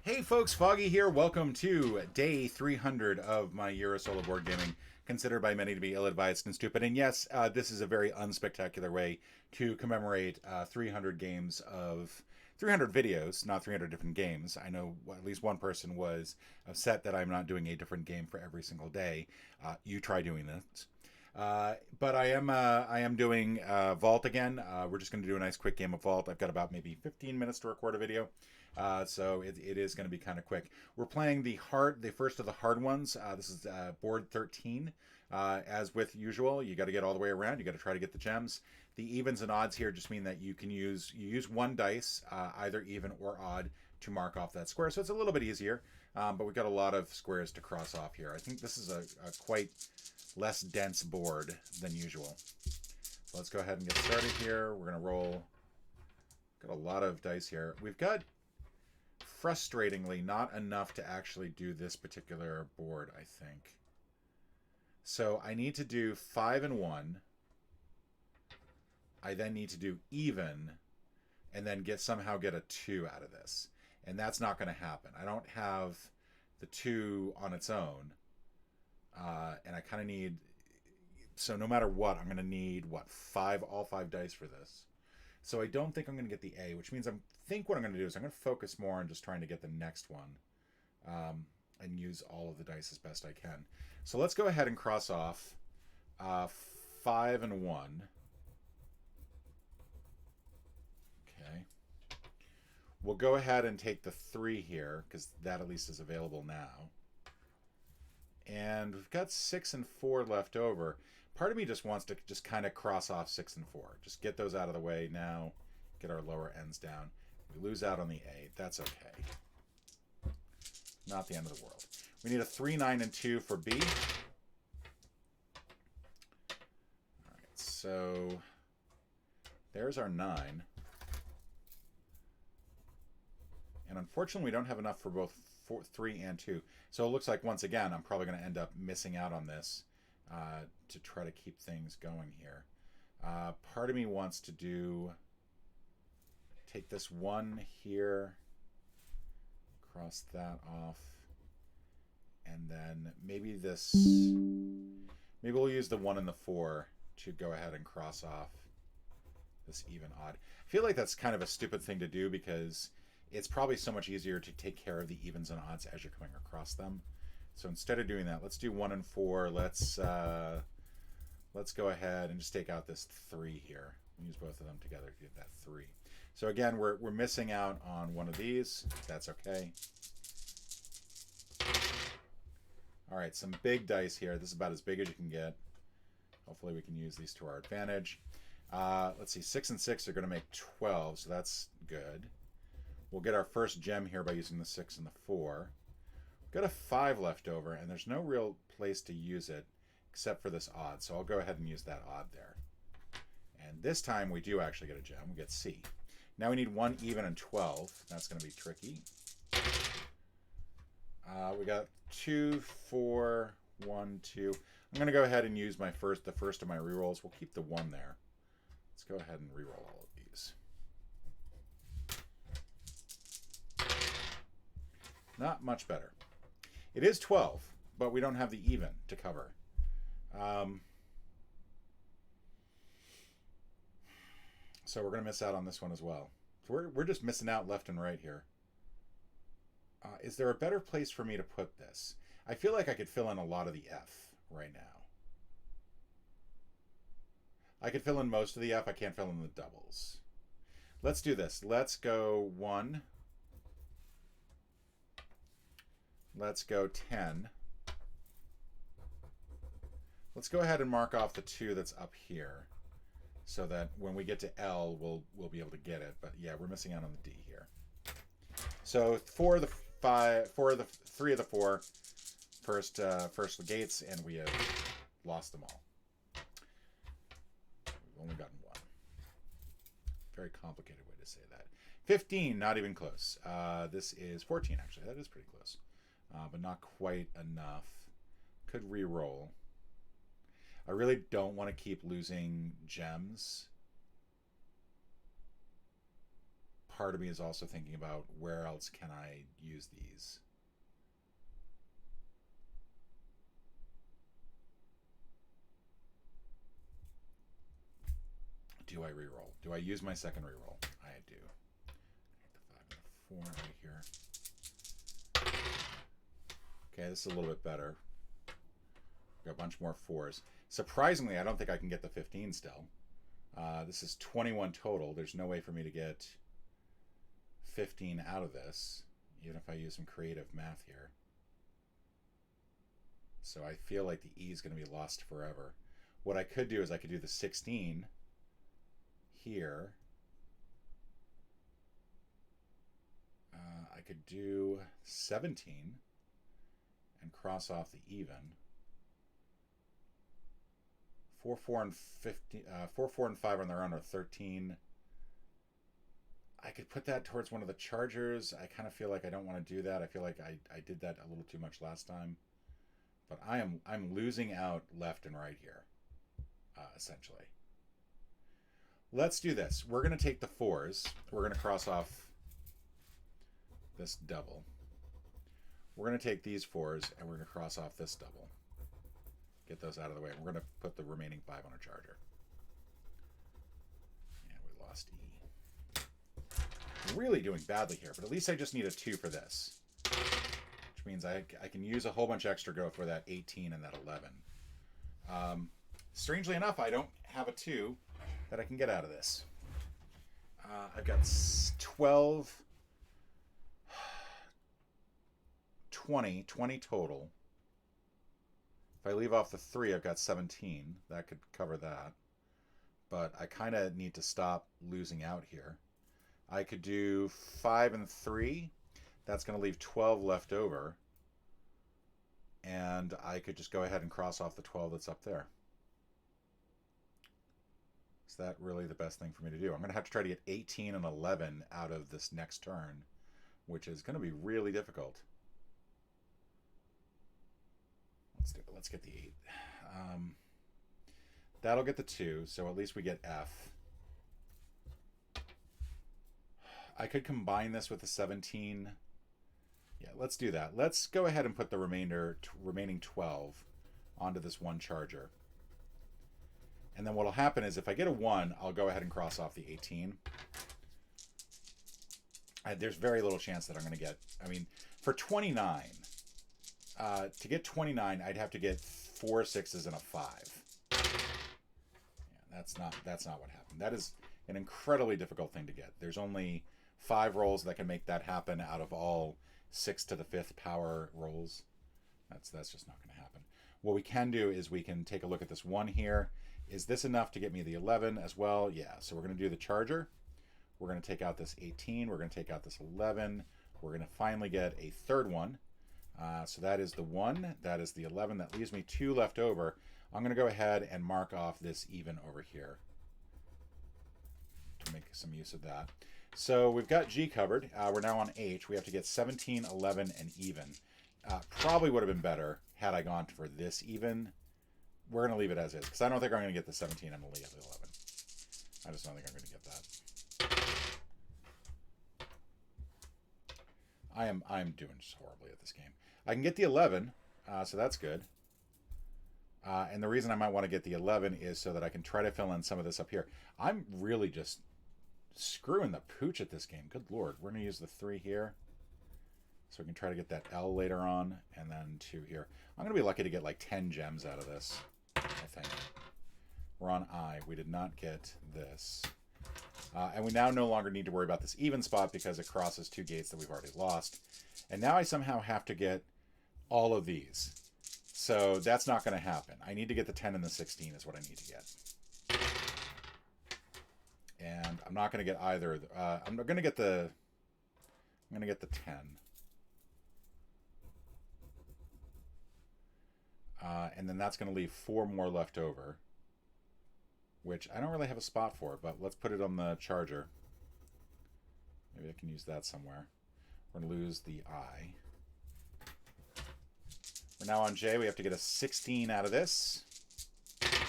Hey folks, Foggy here. Welcome to day 300 of my year of solo board gaming, considered by many to be ill-advised and stupid. And yes, this is a very unspectacular way to commemorate 300 games of 300 videos, not 300 different games. I know at least one person was upset that I'm not doing a different game for every single day. You try doing this. But I am doing Vault again. We're just going to do a nice quick game of Vault. I've got about maybe 15 minutes to record a video, so it is going to be kind of quick. We're playing the first of the hard ones. This is board 13. As with usual, you got to get all the way around. You got to try to get the gems. The evens and odds here just mean that you use one dice, either even or odd, to mark off that square. So it's a little bit easier, but we've got a lot of squares to cross off here. I think this is a quite less dense board than usual. So let's go ahead and get started here. We're going to roll. Got a lot of dice here. We've got, frustratingly, not enough to actually do this particular board, I think. So I need to do 5 and 1. I then need to do even, and then somehow get a 2 out of this. And that's not going to happen. I don't have the 2 on its own. And I kind of need, so no matter what, I'm going to need, all 5 dice for this. So I don't think I'm going to get the A, which means think what I'm going to do is I'm going to focus more on just trying to get the next one, and use all of the dice as best I can. So let's go ahead and cross off 5 and 1. Okay. We'll go ahead and take the 3 here, because that at least is available now. And we've got 6 and 4 left over. Part of me just wants to just kind of cross off 6 and 4. Just get those out of the way now. Get our lower ends down. We lose out on the A. That's okay. Not the end of the world. We need a 3, 9, and 2 for B. All right, so there's our 9. And unfortunately, we don't have enough for both 3 and 2. So it looks like, once again, I'm probably going to end up missing out on this to try to keep things going here. Part of me wants to take this 1 here, cross that off, and then maybe we'll use the 1 and the 4 to go ahead and cross off this even odd. I feel like that's kind of a stupid thing to do, because it's probably so much easier to take care of the evens and odds as you're coming across them. So instead of doing that, let's do 1 and 4. Let's go ahead and just take out this 3 here. Use both of them together to get that 3. So again, we're missing out on one of these. That's okay. All right, some big dice here. This is about as big as you can get. Hopefully we can use these to our advantage. Let's see, 6 and 6 are going to make 12, so that's good. We'll get our first gem here by using the 6 and the 4. We've got a 5 left over, and there's no real place to use it except for this odd. So I'll go ahead and use that odd there. And this time we do actually get a gem. We get C. Now we need 1 even and 12. That's going to be tricky. We got 2, 4, 1, 2. I'm going to go ahead and use the first of my rerolls. We'll keep the 1 there. Let's go ahead and reroll all of these. Not much better. It is 12, but we don't have the even to cover. So we're going to miss out on this one as well. So we're just missing out left and right here. Is there a better place for me to put this? I feel like I could fill in a lot of the F right now. I could fill in most of the F. I can't fill in the doubles. Let's do this. Let's go 1. Let's go 10. Let's go ahead and mark off the 2 that's up here, so that when we get to L, we'll be able to get it. But yeah, we're missing out on the D here. So 3 of the 4 first gates, and we have lost them all. We've only gotten 1. Very complicated way to say that. 15, not even close. This is 14, actually. That is pretty close, but not quite enough. Could re-roll. I really don't want to keep losing gems. part of me is also thinking about where else can I use these. Do I reroll? Do I use my second reroll? I do. The 5 and the 4 right here. Okay, this is a little bit better. Got a bunch more 4s. Surprisingly, I don't think I can get the 15 still. This is 21 total. There's no way for me to get 15 out of this, even if I use some creative math here. So I feel like the E is going to be lost forever. What I could do is I could do the 16 here. I could do 17 and cross off the even. 4, 4, and 15. 4, 4, and 5 on their own are 13. I could put that towards one of the chargers. I kind of feel like I don't want to do that. I feel like I did that a little too much last time. But I'm losing out left and right here, essentially. Let's do this. We're going to take the 4s. We're going to cross off this double. We're going to take these 4s, and we're going to cross off this double. Get those out of the way. We're going to put the remaining 5 on a charger. And we lost E. I'm really doing badly here, but at least I just need a 2 for this. Which means I can use a whole bunch extra go for that 18 and that 11. Strangely enough, I don't have a 2 that I can get out of this. I've got 12, 20 total. If I leave off the 3, I've got 17. That could cover that. But I kind of need to stop losing out here. I could do 5 and 3. That's going to leave 12 left over. And I could just go ahead and cross off the 12 that's up there. Is that really the best thing for me to do? I'm going to have to try to get 18 and 11 out of this next turn, which is going to be really difficult. Let's do it. Let's get the 8. That'll get the 2, so at least we get F. I could combine this with the 17. Yeah, let's do that. Let's go ahead and put the remaining 12 onto this one charger. And then what will happen is if I get a 1, I'll go ahead and cross off the 18. There's very little chance that I'm going to get... I mean, for 29... to get 29, I'd have to get 4 6s and a 5. Yeah, that's not what happened. That is an incredibly difficult thing to get. There's only 5 rolls that can make that happen out of all 6 to the 5th power rolls. That's just not going to happen. What we can do is we can take a look at this 1 here. Is this enough to get me the 11 as well? Yeah, so we're going to do the charger. We're going to take out this 18. We're going to take out this 11. We're going to finally get a third one. So that is the 1. That is the 11. That leaves me 2 left over. I'm going to go ahead and mark off this even over here to make some use of that. So we've got G covered. We're now on H. We have to get 17, 11, and even. Probably would have been better had I gone for this even. We're going to leave it as is because I don't think I'm going to get the 17. I'm going to leave the 11. I just don't think I'm going to get that. I'm doing just horribly at this game. I can get the 11, so that's good. And the reason I might want to get the 11 is so that I can try to fill in some of this up here. I'm really just screwing the pooch at this game. Good Lord. We're going to use the 3 here. So we can try to get that L later on, and then 2 here. I'm going to be lucky to get like 10 gems out of this, I think. We're on I. We did not get this. And we now no longer need to worry about this even spot because it crosses 2 gates that we've already lost. And now I somehow have to get all of these. So that's not going to happen. I need to get the 10 and the 16 is what I need to get. And I'm not going to get either. I'm going to get the 10. And then that's going to leave 4 more left over, which I don't really have a spot for, but let's put it on the charger. Maybe I can use that somewhere. We're going to lose the I. We're now on J. We have to get a 16 out of this. Okay,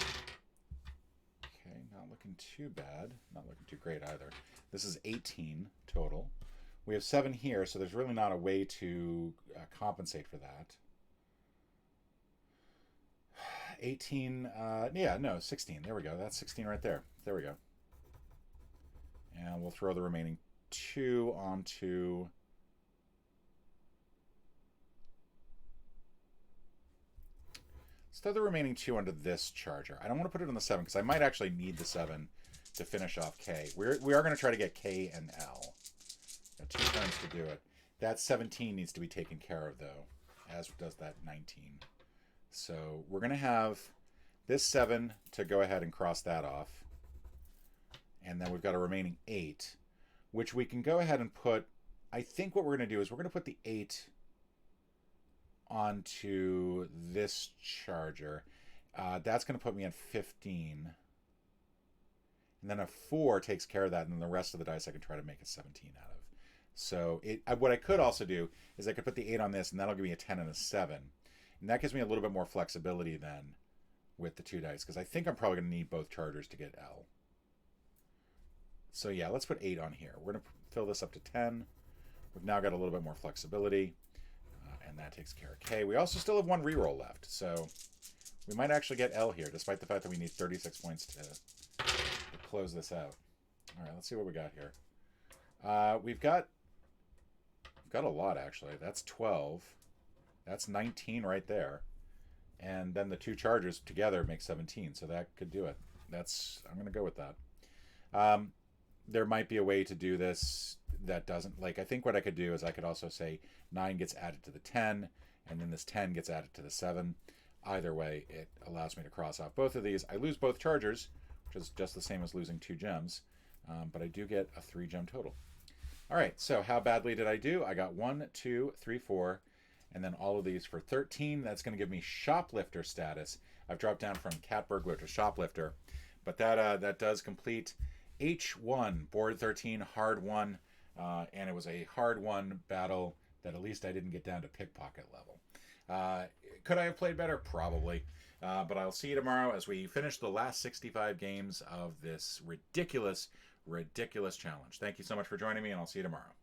not looking looking too bad. Not looking too great either. This is 18 total. We have 7 here, so there's really not a way to compensate for that. 18, yeah, no, 16. There we go. That's 16 right there. There we go. And we'll throw the remaining 2 onto... Let's throw the remaining 2 onto this charger. I don't want to put it on the 7 because I might actually need the 7 to finish off K. We are going to try to get K and L. Got 2 turns to do it. That 17 needs to be taken care of, though, as does that 19. So we're going to have this 7 to go ahead and cross that off. And then we've got a remaining 8, which we can go ahead and put... I think what we're going to do is we're going to put the 8 onto this charger. That's going to put me at 15. And then a 4 takes care of that, and then the rest of the dice I can try to make a 17 out of. So what I could also do is I could put the 8 on this, and that'll give me a 10 and a 7. And that gives me a little bit more flexibility then with the 2 dice, because I think I'm probably going to need both chargers to get L. So yeah, let's put 8 on here. We're going to fill this up to 10. We've now got a little bit more flexibility, and that takes care of K. We also still have 1 reroll left, so we might actually get L here, despite the fact that we need 36 points to close this out. All right, let's see what we got here. We've got a lot, actually. That's 12. That's 19 right there. And then the 2 chargers together make 17, so that could do it. I'm going to go with that. There might be a way to do this that doesn't... Like, I think what I could do is I could also say 9 gets added to the 10, and then this 10 gets added to the 7. Either way, it allows me to cross off both of these. I lose both chargers, which is just the same as losing 2 gems, but I do get a 3 gem total. All right, so how badly did I do? I got 1, 2, 3, 4, and then all of these for 13. That's going to give me Shoplifter status. I've dropped down from Cat Burglar to Shoplifter, but that does complete H1, board 13, hard 1, and it was a hard 1 battle that at least I didn't get down to pickpocket level. Could I have played better? Probably. But I'll see you tomorrow as we finish the last 65 games of this ridiculous challenge. Thank you so much for joining me, and I'll see you tomorrow.